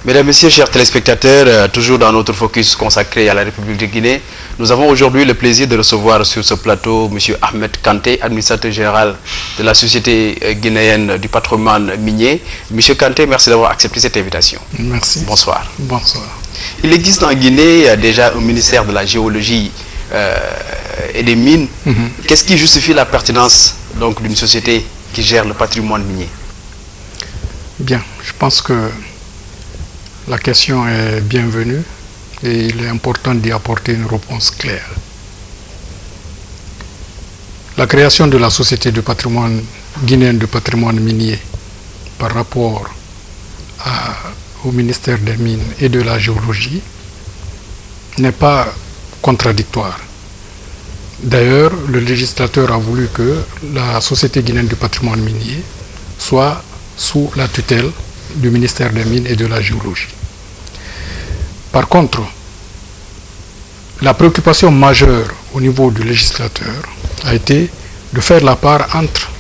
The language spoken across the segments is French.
Mesdames, Messieurs, chers téléspectateurs, toujours dans notre focus consacré à la République de Guinée, nous avons aujourd'hui le plaisir de recevoir sur ce plateau M. Ahmed Kanté, administrateur général de la Société guinéenne du patrimoine minier. M. Kanté, merci d'avoir accepté cette invitation. Merci. Bonsoir. Bonsoir. Il existe en Guinée déjà un ministère de la géologie et des mines. Qu'est-ce qui justifie la pertinence d'une société qui gère le patrimoine minier? Bien, je pense que la question est bienvenue et il est important d'y apporter une réponse claire. La création de la Société de patrimoine guinéenne de patrimoine minier par rapport au ministère des Mines et de la Géologie n'est pas contradictoire. D'ailleurs, le législateur a voulu que la Société guinéenne du patrimoine minier soit sous la tutelle du ministère des Mines et de la Géologie. Par contre, la préoccupation majeure au niveau du législateur a été de faire la part entre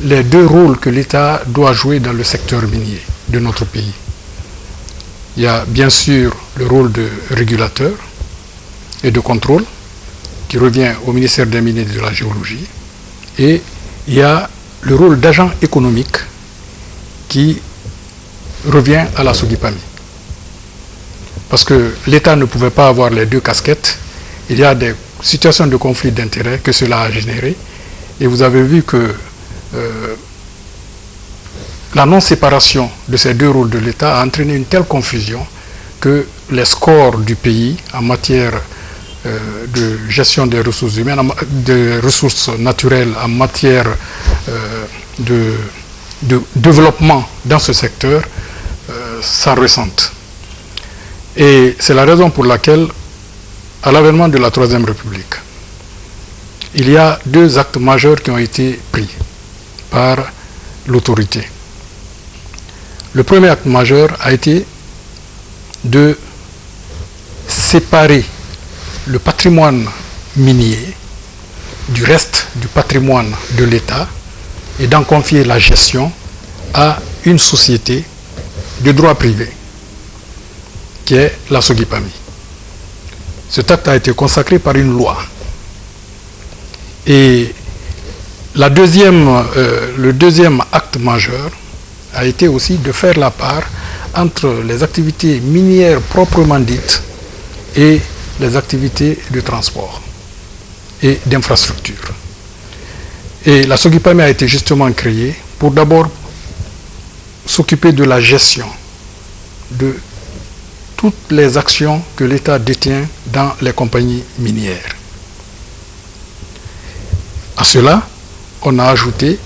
les deux rôles que l'État doit jouer dans le secteur minier de notre pays. Il y a bien sûr le rôle de régulateur et de contrôle qui revient au ministère des Mines et de la Géologie, et il y a le rôle d'agent économique qui revient à la SOGIPAMI. Parce que l'État ne pouvait pas avoir les deux casquettes. Il y a des situations de conflit d'intérêts que cela a généré. Et vous avez vu que la non-séparation de ces deux rôles de l'État a entraîné une telle confusion que les scores du pays en matière de gestion des ressources humaines, des ressources naturelles, en matière de développement dans ce secteur, s'en ressentent. Et c'est la raison pour laquelle, à l'avènement de la Troisième République, il y a deux actes majeurs qui ont été pris par l'autorité. Le premier acte majeur a été de séparer le patrimoine minier du reste du patrimoine de l'État et d'en confier la gestion à une société de droit privé, qui est la SOGIPAMI. Cet acte a été consacré par une loi. Et le deuxième acte majeur a été aussi de faire la part entre les activités minières proprement dites et les activités de transport et d'infrastructure. Et la SOGIPAMI a été justement créée pour d'abord s'occuper de la gestion de toutes les actions que l'État détient dans les compagnies minières. À cela, on a ajouté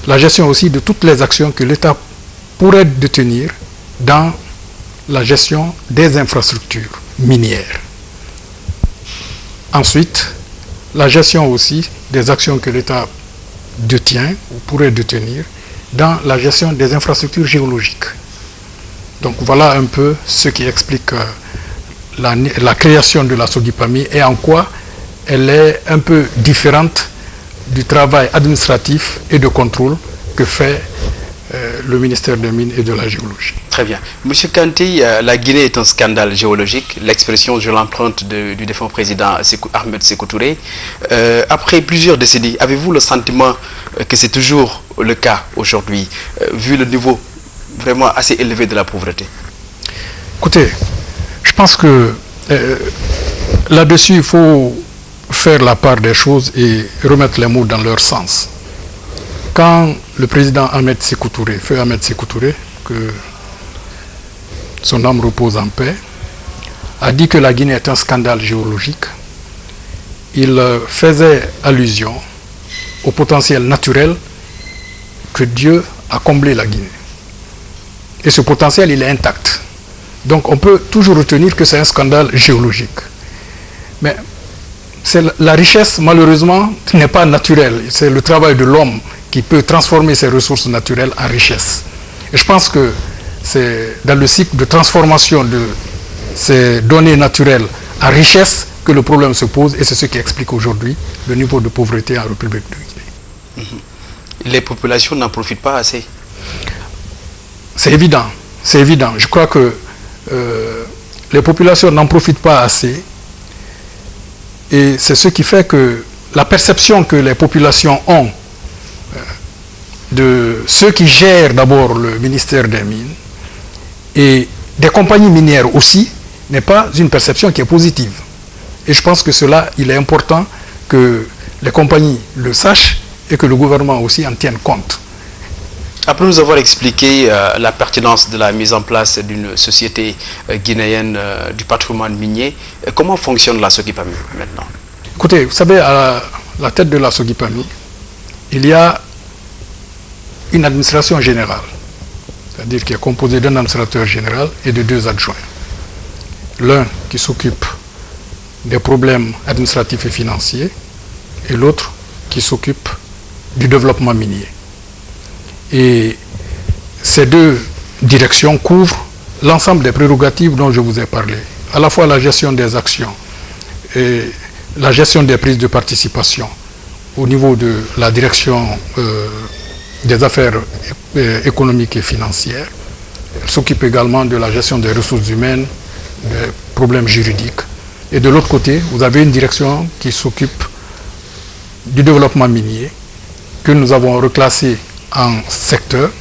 la gestion aussi de toutes les actions que l'État pourrait détenir dans la gestion des infrastructures minières. Ensuite, la gestion aussi des actions que l'État détient ou pourrait détenir dans la gestion des infrastructures géologiques. Donc voilà un peu ce qui explique la création de la SOGIPAMI et en quoi elle est un peu différente du travail administratif et de contrôle que fait le ministère des Mines et de la Géologie. Très bien. Monsieur Kanté, la Guinée est un scandale géologique, l'expression je l'emprunte du défunt président Ahmed Sékou Touré. Après plusieurs décennies, avez-vous le sentiment que c'est toujours le cas aujourd'hui, vu le niveau vraiment assez élevé de la pauvreté? Écoutez, je pense que là-dessus, il faut faire la part des choses et remettre les mots dans leur sens. Quand le président Ahmed Sékou Touré, feu Ahmed Sékou Touré, que son âme repose en paix, a dit que la Guinée est un scandale géologique, il faisait allusion au potentiel naturel que Dieu a comblé la Guinée. Et ce potentiel, il est intact. Donc on peut toujours retenir que c'est un scandale géologique. Mais la richesse, malheureusement, n'est pas naturelle. C'est le travail de l'homme qui peut transformer ces ressources naturelles en richesse. Et je pense que c'est dans le cycle de transformation de ces données naturelles en richesse que le problème se pose, et c'est ce qui explique aujourd'hui le niveau de pauvreté en République de Guinée. Les populations n'en profitent pas assez. C'est évident. c'est évident. Je crois que les populations n'en profitent pas assez. Et c'est ce qui fait que la perception que les populations ont de ceux qui gèrent d'abord le ministère des Mines et des compagnies minières aussi n'est pas une perception qui est positive. Et je pense que cela, il est important que les compagnies le sachent et que le gouvernement aussi en tienne compte. Après nous avoir expliqué la pertinence de la mise en place d'une société guinéenne du patrimoine minier, comment fonctionne la Sogipami maintenant? Écoutez, vous savez, à la tête de la Sogipami, il y a une administration générale, c'est-à-dire qui est composée d'un administrateur général et de 2 adjoints. L'un qui s'occupe des problèmes administratifs et financiers et l'autre qui s'occupe du développement minier. Et ces 2 directions couvrent l'ensemble des prérogatives dont je vous ai parlé, à la fois la gestion des actions et la gestion des prises de participation au niveau de la direction des affaires économiques et financières. Elle s'occupe également de la gestion des ressources humaines, des problèmes juridiques. Et de l'autre côté, vous avez une direction qui s'occupe du développement minier, que nous avons reclassé en secteurs,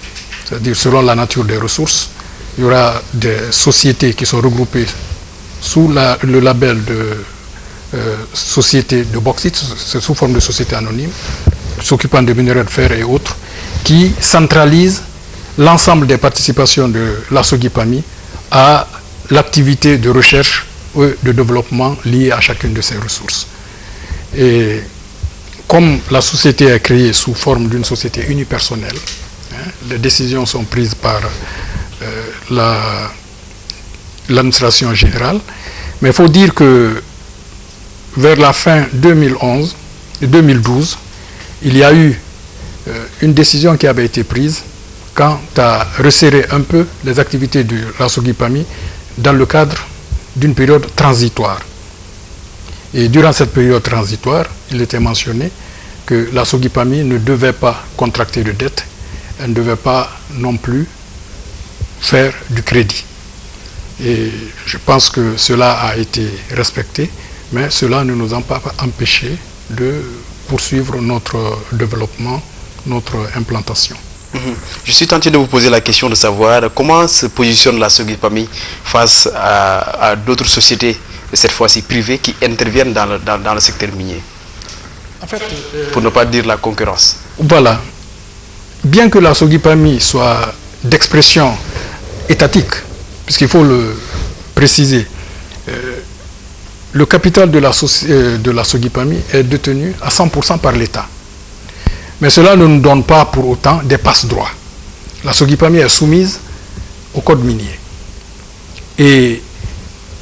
c'est-à-dire selon la nature des ressources. Il y aura des sociétés qui sont regroupées sous le label de société de bauxite, c'est sous forme de société anonyme, s'occupant de minerais de fer et autres, qui centralisent l'ensemble des participations de la Sogipami à l'activité de recherche et de développement liée à chacune de ces ressources. Et comme la société est créée sous forme d'une société unipersonnelle, les décisions sont prises par l'administration générale, mais il faut dire que vers la fin 2011 et 2012, il y a eu une décision qui avait été prise quant à resserrer un peu les activités de la Sogipami dans le cadre d'une période transitoire. Et durant cette période transitoire, il était mentionné que la Sogipami ne devait pas contracter de dette, elle ne devait pas non plus faire du crédit. Et je pense que cela a été respecté, mais cela ne nous a pas empêché de poursuivre notre développement, notre implantation. Je suis tenté de vous poser la question de savoir comment se positionne la Sogipami face à d'autres sociétés, cette fois-ci privées, qui interviennent dans le secteur minier. En fait, pour ne pas dire la concurrence. Voilà. Bien que la Sogipami soit d'expression étatique, puisqu'il faut le préciser, le capital de la Sogipami est détenu à 100% par l'État. Mais cela ne nous donne pas pour autant des passe-droits. La Sogipami est soumise au code minier. Et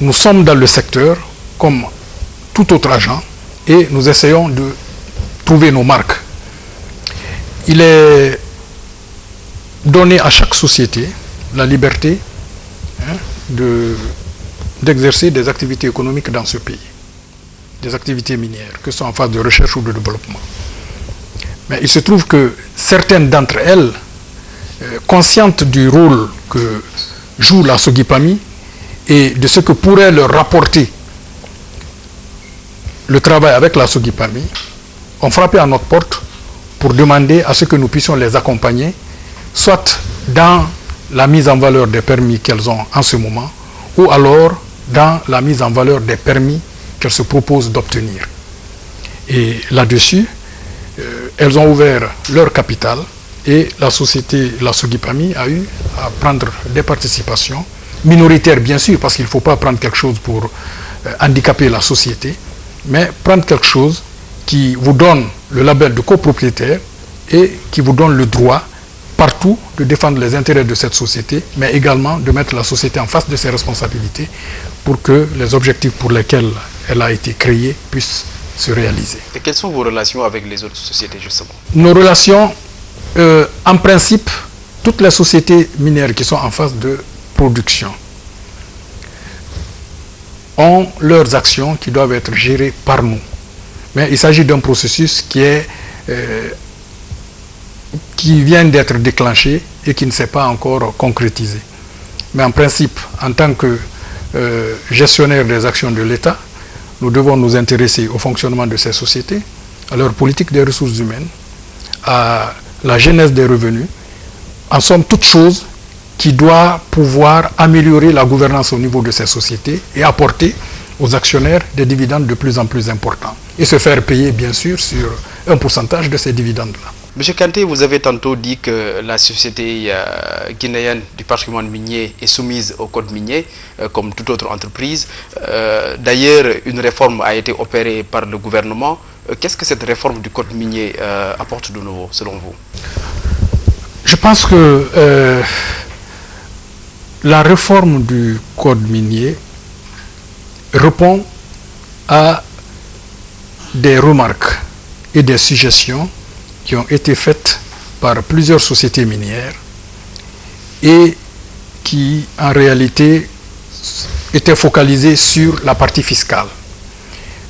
nous sommes dans le secteur comme tout autre agent et nous essayons de trouver nos marques. Il est donné à chaque société la liberté d'exercer des activités économiques dans ce pays, des activités minières, que ce soit en phase de recherche ou de développement. Mais il se trouve que certaines d'entre elles, conscientes du rôle que joue la Sogipami et de ce que pourrait leur rapporter le travail avec la Sogipami, ont frappé à notre porte pour demander à ce que nous puissions les accompagner, soit dans la mise en valeur des permis qu'elles ont en ce moment, ou alors dans la mise en valeur des permis qu'elles se proposent d'obtenir. Et là-dessus, elles ont ouvert leur capital et la société, la Sogipami, a eu à prendre des participations, minoritaires bien sûr, parce qu'il ne faut pas prendre quelque chose pour handicaper la société, mais prendre quelque chose qui vous donne le label de copropriétaire et qui vous donne le droit partout de défendre les intérêts de cette société, mais également de mettre la société en face de ses responsabilités pour que les objectifs pour lesquels elle a été créée puissent se réaliser. Et quelles sont vos relations avec les autres sociétés justement? Nos relations, en principe, toutes les sociétés minières qui sont en phase de production ont leurs actions qui doivent être gérées par nous. Mais il s'agit d'un processus qui vient d'être déclenché et qui ne s'est pas encore concrétisé. Mais en principe, en tant que gestionnaire des actions de l'État, nous devons nous intéresser au fonctionnement de ces sociétés, à leur politique des ressources humaines, à la genèse des revenus, en somme toute chose qui doit pouvoir améliorer la gouvernance au niveau de ces sociétés et apporter aux actionnaires des dividendes de plus en plus importants et se faire payer bien sûr sur un pourcentage de ces dividendes-là. Monsieur Kanté, vous avez tantôt dit que la société guinéenne du patrimoine minier est soumise au code minier, comme toute autre entreprise. D'ailleurs, une réforme a été opérée par le gouvernement. Qu'est-ce que cette réforme du code minier apporte de nouveau, selon vous? Je pense que la réforme du code minier répond à des remarques et des suggestions qui ont été faites par plusieurs sociétés minières et qui en réalité étaient focalisées sur la partie fiscale,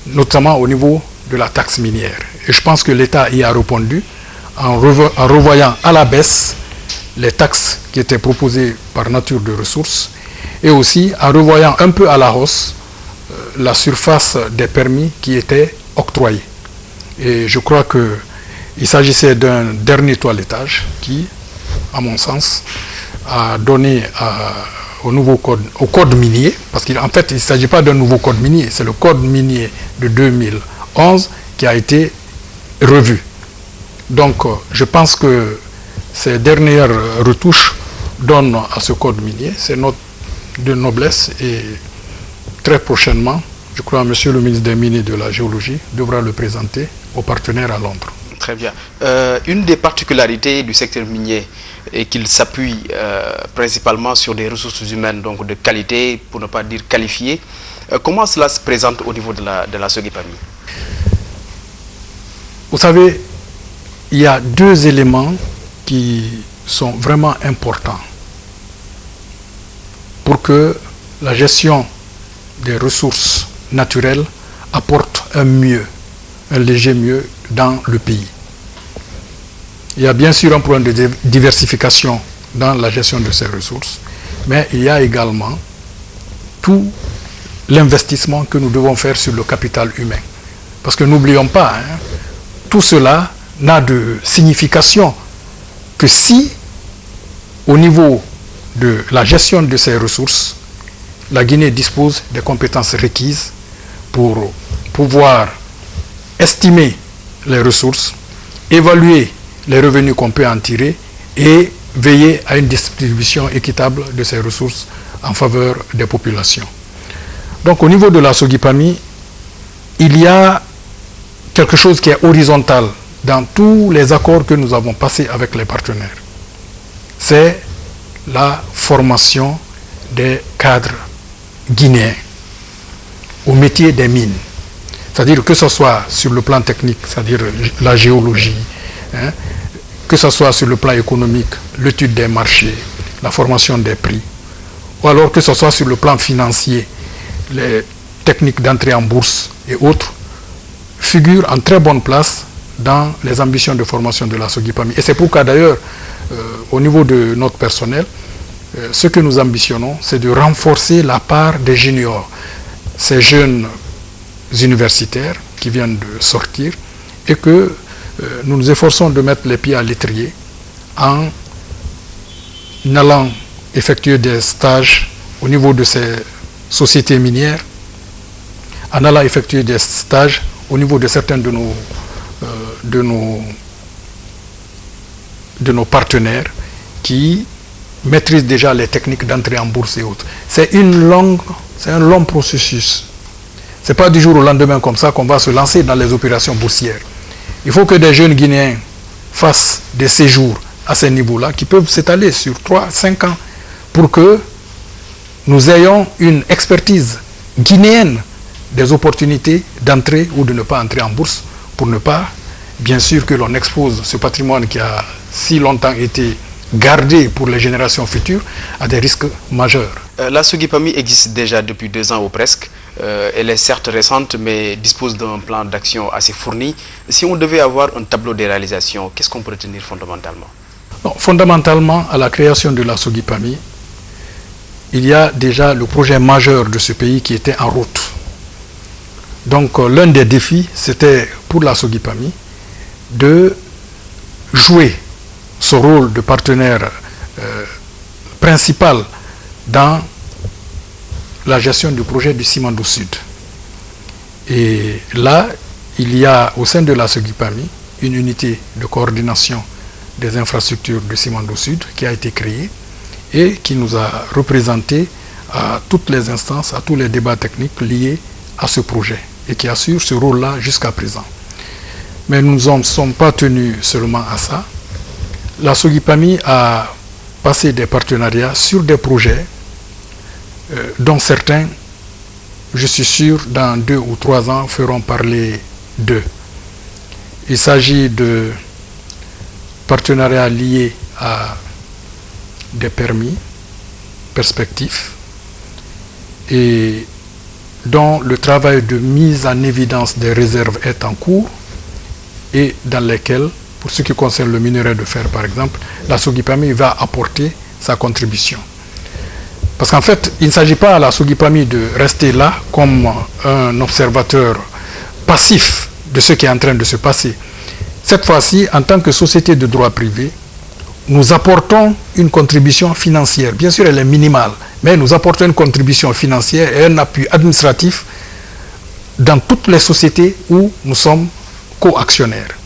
notamment au niveau de la taxe minière. Et je pense que l'État y a répondu en revoyant à la baisse les taxes qui étaient proposées par nature de ressources et aussi en revoyant un peu à la hausse la surface des permis qui étaient octroyés. Et je crois qu'il s'agissait d'un dernier toilettage qui, à mon sens, a donné au code minier, parce qu'en fait il ne s'agit pas d'un nouveau code minier, c'est le code minier de 2011 qui a été revu. Donc je pense que ces dernières retouches donnent à ce code minier ses notes de noblesse et très prochainement, je crois, Monsieur le ministre des Mines et de la Géologie devra le présenter aux partenaires à Londres. Très bien. Une des particularités du secteur minier est qu'il s'appuie principalement sur des ressources humaines donc de qualité, pour ne pas dire qualifiées. Comment cela se présente au niveau de la Sogipami? Vous savez, il y a deux éléments qui sont vraiment importants pour que la gestion des ressources naturelles apporte un léger mieux dans le pays. Il y a bien sûr un problème de diversification dans la gestion de ces ressources, mais il y a également tout l'investissement que nous devons faire sur le capital humain. Parce que n'oublions pas, tout cela n'a de signification que si, au niveau de la gestion de ces ressources, la Guinée dispose des compétences requises pour pouvoir estimer les ressources, évaluer les revenus qu'on peut en tirer et veiller à une distribution équitable de ces ressources en faveur des populations. Donc au niveau de la Sogipami, il y a quelque chose qui est horizontal dans tous les accords que nous avons passés avec les partenaires. C'est la formation des cadres guinéens au métier des mines. C'est-à-dire que ce soit sur le plan technique, c'est-à-dire la géologie, que ce soit sur le plan économique, l'étude des marchés, la formation des prix, ou alors que ce soit sur le plan financier, les techniques d'entrée en bourse et autres, figurent en très bonne place dans les ambitions de formation de la Sogipami. Et c'est pourquoi d'ailleurs, au niveau de notre personnel, ce que nous ambitionnons, c'est de renforcer la part des juniors, ces jeunes universitaires qui viennent de sortir, et que nous nous efforçons de mettre les pieds à l'étrier en allant effectuer des stages au niveau de ces sociétés minières, en allant effectuer des stages au niveau de certains de nos partenaires qui maîtrisent déjà les techniques d'entrée en bourse et autres. C'est un long processus. Ce n'est pas du jour au lendemain comme ça qu'on va se lancer dans les opérations boursières. Il faut que des jeunes Guinéens fassent des séjours à ces niveaux-là qui peuvent s'étaler sur 3-5 ans pour que nous ayons une expertise guinéenne des opportunités d'entrer ou de ne pas entrer en bourse pour ne pas, bien sûr, que l'on expose ce patrimoine qui a si longtemps été gardé pour les générations futures à des risques majeurs. La Sogipami existe déjà depuis 2 ans ou presque. Elle est certes récente, mais dispose d'un plan d'action assez fourni. Si on devait avoir un tableau de réalisation, qu'est-ce qu'on peut retenir fondamentalement? Fondamentalement, à la création de la Sogipami, il y a déjà le projet majeur de ce pays qui était en route. Donc l'un des défis, c'était pour la SOGIPAMI de jouer ce rôle de partenaire principal dans la gestion du projet du Simandou Sud. Et là, il y a au sein de la SOGIPAMI une unité de coordination des infrastructures du Simandou Sud qui a été créée et qui nous a représentés à toutes les instances, à tous les débats techniques liés à ce projet et qui assure ce rôle-là jusqu'à présent. Mais nous ne sommes pas tenus seulement à ça. La SOGIPAMI a passé des partenariats sur des projets dont certains, je suis sûr, dans 2 ou 3 ans, feront parler d'eux. Il s'agit de partenariats liés à des permis, perspectives, et dont le travail de mise en évidence des réserves est en cours et dans lesquels, pour ce qui concerne le minerai de fer par exemple, la SOGIPAMI va apporter sa contribution. Parce qu'en fait, il ne s'agit pas à la SOGIPAMI de rester là comme un observateur passif de ce qui est en train de se passer. Cette fois-ci, en tant que société de droit privé, nous apportons une contribution financière. Bien sûr, elle est minimale, mais nous apportons une contribution financière et un appui administratif dans toutes les sociétés où nous sommes co-actionnaires.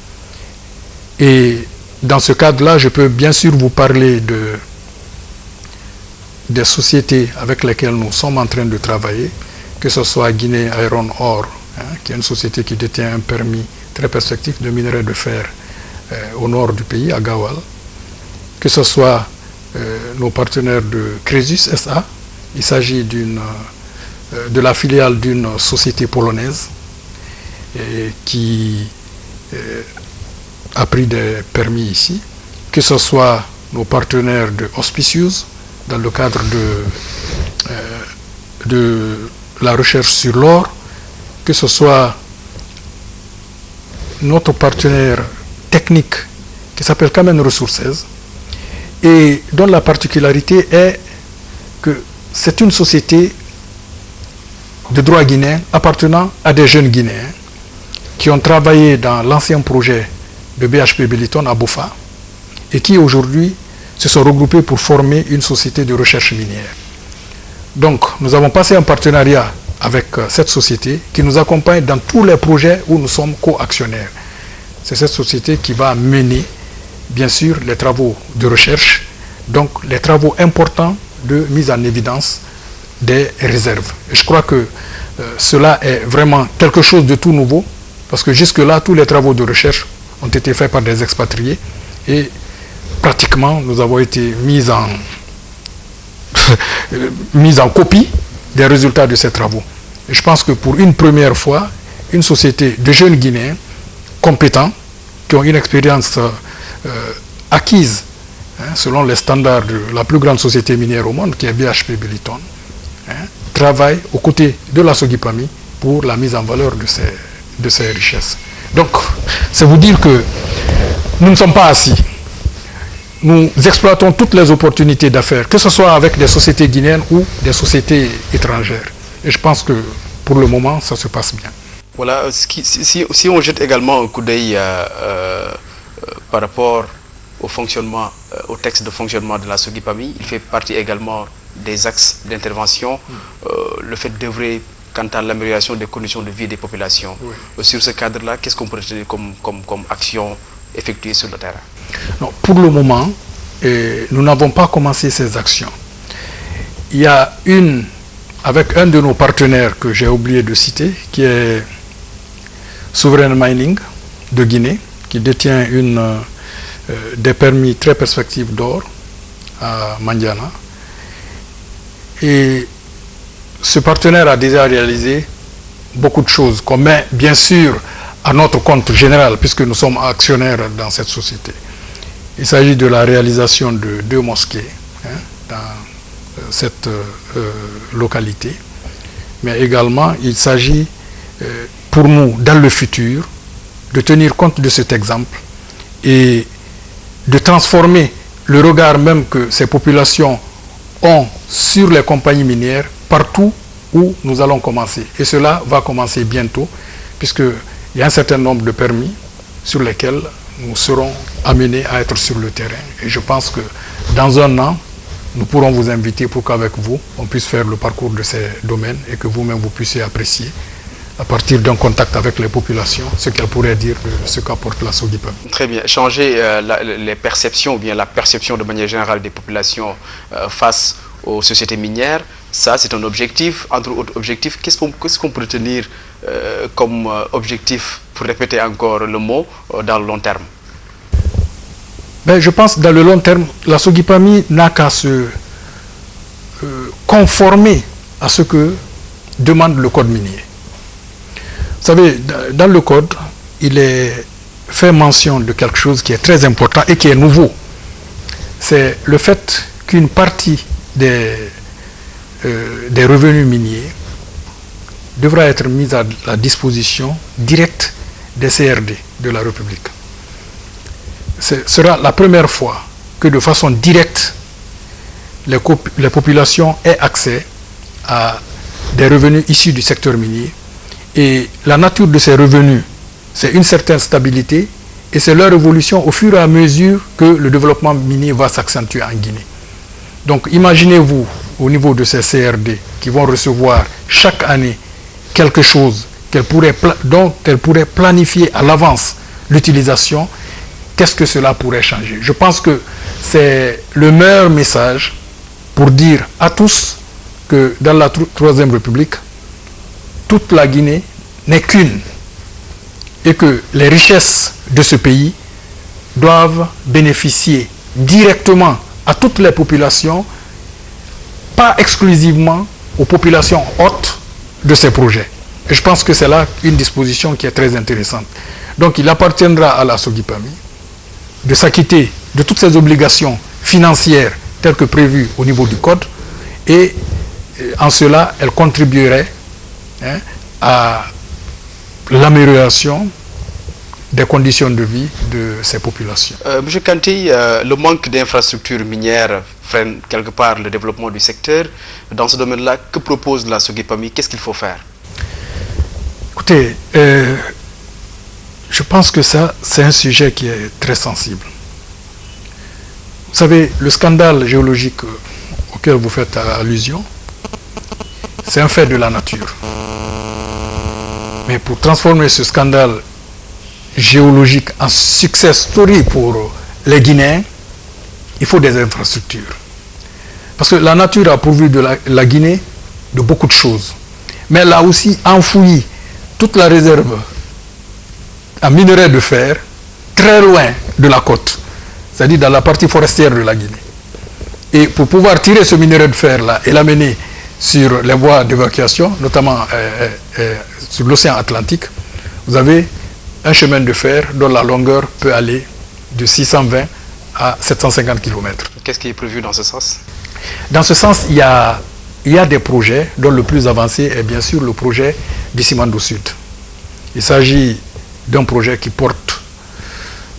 Et dans ce cadre-là, je peux bien sûr vous parler des sociétés avec lesquelles nous sommes en train de travailler, que ce soit Guinée Iron Ore, qui est une société qui détient un permis très perspectif de minerai de fer au nord du pays, à Gawal, que ce soit nos partenaires de Crésus SA, il s'agit de la filiale d'une société polonaise qui a pris des permis ici, que ce soit nos partenaires de Auspicius dans le cadre de la recherche sur l'or, que ce soit notre partenaire technique qui s'appelle Kamen Resources et dont la particularité est que c'est une société de droit guinéen appartenant à des jeunes Guinéens qui ont travaillé dans l'ancien projet de BHP Billiton à Bofa et qui aujourd'hui se sont regroupés pour former une société de recherche minière. Donc nous avons passé un partenariat avec cette société qui nous accompagne dans tous les projets où nous sommes co-actionnaires. C'est cette société qui va mener, bien sûr, les travaux de recherche, donc les travaux importants de mise en évidence des réserves. Et je crois que cela est vraiment quelque chose de tout nouveau, parce que jusque-là, tous les travaux de recherche ont été faits par des expatriés et pratiquement, nous avons été mis en copie des résultats de ces travaux. Et je pense que pour une première fois, une société de jeunes Guinéens compétents, qui ont une expérience acquise selon les standards de la plus grande société minière au monde, qui est BHP Billiton, travaillent aux côtés de la SOGIPAMI pour la mise en valeur de ces richesses. Donc, c'est vous dire que nous ne sommes pas assis. Nous exploitons toutes les opportunités d'affaires, que ce soit avec des sociétés guinéennes ou des sociétés étrangères. Et je pense que pour le moment, ça se passe bien. Voilà, si on jette également un coup d'œil par rapport au fonctionnement, au texte de fonctionnement de la SOGIPAMI, il fait partie également des axes d'intervention, le fait d'œuvrer quant à l'amélioration des conditions de vie des populations. Oui. Sur ce cadre-là, qu'est-ce qu'on peut retenir comme action effectuée sur le terrain? Non, pour le moment, nous n'avons pas commencé ces actions. Il y a avec un de nos partenaires que j'ai oublié de citer, qui est Sovereign Mining de Guinée, qui détient des permis très perspectives d'or à Mandiana. Et ce partenaire a déjà réalisé beaucoup de choses, qu'on met bien sûr à notre compte général, puisque nous sommes actionnaires dans cette société. Il s'agit de la réalisation de 2 mosquées dans cette localité, mais également il s'agit pour nous, dans le futur, de tenir compte de cet exemple et de transformer le regard même que ces populations ont sur les compagnies minières partout où nous allons commencer. Et cela va commencer bientôt, puisqu'il y a un certain nombre de permis sur lesquels nous serons amenés à être sur le terrain. Et je pense que dans un an, nous pourrons vous inviter pour qu'avec vous, on puisse faire le parcours de ces domaines et que vous-même vous puissiez apprécier, à partir d'un contact avec les populations, ce qu'elles pourraient dire de ce qu'apporte la SOGIPAMI. Très bien. Changer les perceptions ou bien la perception de manière générale des populations face aux sociétés minières, ça c'est un objectif. Entre autres objectifs, qu'est-ce qu'on peut retenir comme objectif, pour répéter encore le mot, dans le long terme? Ben, je pense que dans le long terme, la SOGIPAMI n'a qu'à se conformer à ce que demande le code minier. Vous savez, dans le code, il est fait mention de quelque chose qui est très important et qui est nouveau. C'est le fait qu'une partie des revenus miniers devra être mise à la disposition directe des CRD de la République. Ce sera la première fois que de façon directe, les populations aient accès à des revenus issus du secteur minier. Et la nature de ces revenus, c'est une certaine stabilité et c'est leur évolution au fur et à mesure que le développement minier va s'accentuer en Guinée. Donc imaginez-vous au niveau de ces CRD qui vont recevoir chaque année quelque chose dont elles pourraient planifier à l'avance l'utilisation, qu'est-ce que cela pourrait changer? Je pense que c'est le meilleur message pour dire à tous que dans la Troisième République, toute la Guinée n'est qu'une et que les richesses de ce pays doivent bénéficier directement à toutes les populations, pas exclusivement aux populations hôtes de ces projets. Et je pense que c'est là une disposition qui est très intéressante. Donc il appartiendra à la SOGIPAMI de s'acquitter de toutes ces obligations financières telles que prévues au niveau du code et en cela elle contribuerait à l'amélioration des conditions de vie de ces populations. Monsieur Kanté, le manque d'infrastructures minières freine quelque part le développement du secteur. Dans ce domaine-là, que propose la SOGIPAMI? Qu'est-ce qu'il faut faire? Écoutez, je pense que ça, c'est un sujet qui est très sensible. Vous savez, le scandale géologique auquel vous faites allusion, c'est un fait de la nature. Mais pour transformer ce scandale géologique en success story pour les Guinéens, il faut des infrastructures. Parce que la nature a pourvu de la Guinée de beaucoup de choses. Mais elle a aussi enfoui toute la réserve en minerai de fer très loin de la côte, c'est-à-dire dans la partie forestière de la Guinée. Et pour pouvoir tirer ce minerai de fer-là et l'amener sur les voies d'évacuation, notamment sur l'océan Atlantique, vous avez un chemin de fer dont la longueur peut aller de 620 à 750 km. Qu'est-ce qui est prévu dans ce sens? Dans ce sens, il y a des projets dont le plus avancé est bien sûr le projet du Simandou Sud. Il s'agit d'un projet qui porte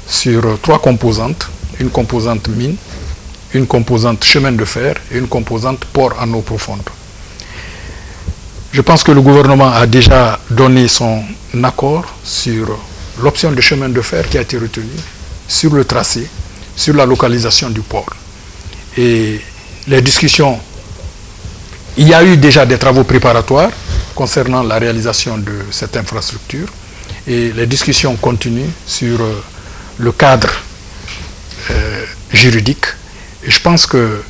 sur 3 composantes, une composante mine, une composante chemin de fer et une composante port en eau profonde. Je pense que le gouvernement a déjà donné son accord sur l'option de chemin de fer qui a été retenue, sur le tracé, sur la localisation du port. Et les discussions, il y a eu déjà des travaux préparatoires concernant la réalisation de cette infrastructure et les discussions continuent sur le cadre juridique. Et je pense que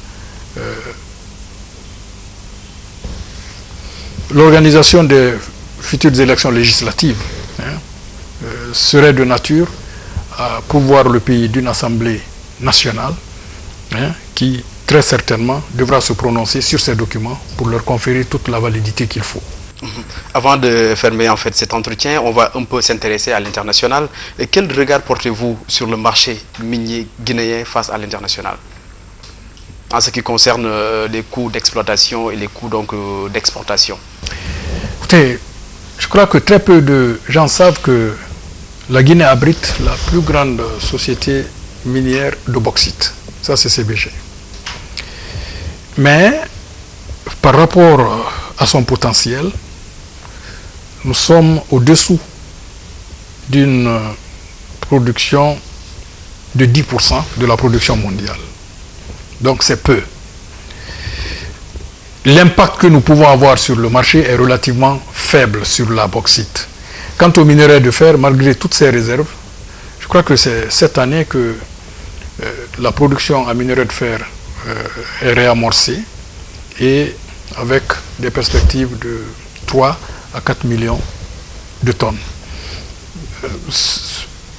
l'organisation des futures élections législatives serait de nature à pourvoir le pays d'une assemblée nationale qui très certainement devra se prononcer sur ces documents pour leur conférer toute la validité qu'il faut. Avant de fermer en fait cet entretien, on va un peu s'intéresser à l'international. Quel regard portez-vous sur le marché minier guinéen face à l'international en ce qui concerne les coûts d'exploitation et les coûts d'exportation? Écoutez, je crois que très peu de gens savent que la Guinée abrite la plus grande société minière de bauxite. Ça, c'est CBG. Mais par rapport à son potentiel, nous sommes au-dessous d'une production de 10% de la production mondiale. Donc c'est peu. L'impact que nous pouvons avoir sur le marché est relativement faible sur la bauxite. Quant au minerai de fer, malgré toutes ces réserves, je crois que c'est cette année que la production en minerai de fer est réamorcée et avec des perspectives de 3 à 4 millions de tonnes.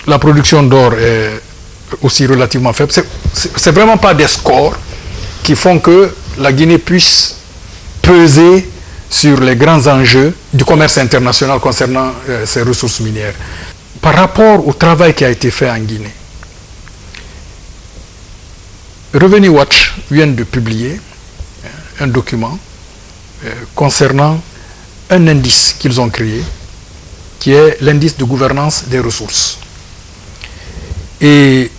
La production d'or est aussi relativement faible. C'est vraiment pas des scores qui font que la Guinée puisse peser sur les grands enjeux du commerce international concernant ses ressources minières. Par rapport au travail qui a été fait en Guinée, Revenu Watch vient de publier un document concernant un indice qu'ils ont créé, qui est l'indice de gouvernance des ressources. Et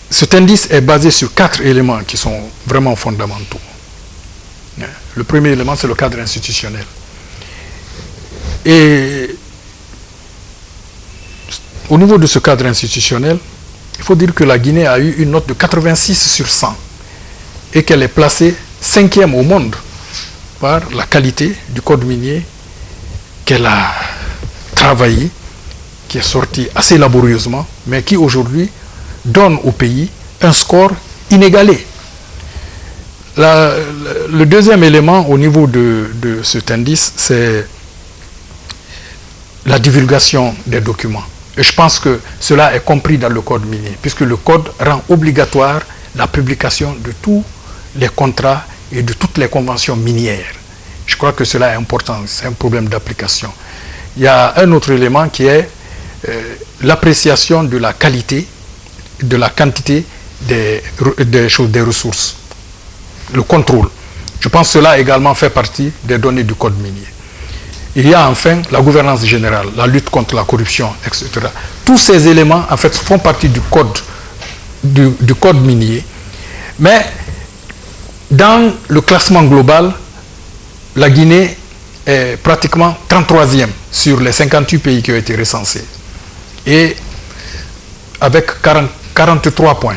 cet indice est basé sur 4 éléments qui sont vraiment fondamentaux. Le premier élément, c'est le cadre institutionnel. Et au niveau de ce cadre institutionnel, il faut dire que la Guinée a eu une note de 86 sur 100 et qu'elle est placée 5e au monde par la qualité du code minier qu'elle a travaillé, qui est sorti assez laborieusement, mais qui aujourd'hui donne au pays un score inégalé. Le deuxième élément au niveau de cet indice, c'est la divulgation des documents. Et je pense que cela est compris dans le code minier, puisque le code rend obligatoire la publication de tous les contrats et de toutes les conventions minières. Je crois que cela est important, c'est un problème d'application. Il y a un autre élément qui est l'appréciation de la qualité, de la quantité des ressources. Le contrôle. Je pense que cela également fait partie des données du code minier. Il y a enfin la gouvernance générale, la lutte contre la corruption, etc. Tous ces éléments, en fait, font partie du code minier. Mais dans le classement global, la Guinée est pratiquement 33e sur les 58 pays qui ont été recensés. Et avec 43 points.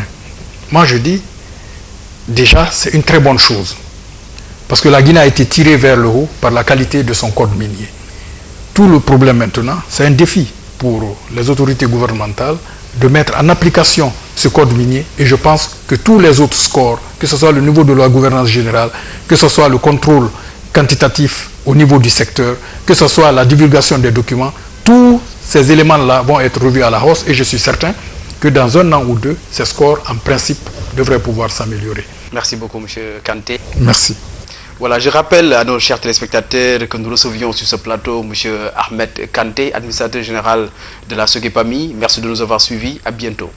Moi, je dis, déjà, c'est une très bonne chose. Parce que la Guinée a été tirée vers le haut par la qualité de son code minier. Tout le problème maintenant, c'est un défi pour les autorités gouvernementales de mettre en application ce code minier. Et je pense que tous les autres scores, que ce soit le niveau de la gouvernance générale, que ce soit le contrôle quantitatif au niveau du secteur, que ce soit la divulgation des documents, tous ces éléments-là vont être revus à la hausse. Et je suis certain que dans un an ou deux, ces scores, en principe, devraient pouvoir s'améliorer. Merci beaucoup, M. Kanté. Merci. Voilà, je rappelle à nos chers téléspectateurs que nous recevions sur ce plateau M. Ahmed Kanté, administrateur général de la SOGEPAMI. Merci de nous avoir suivis. À bientôt.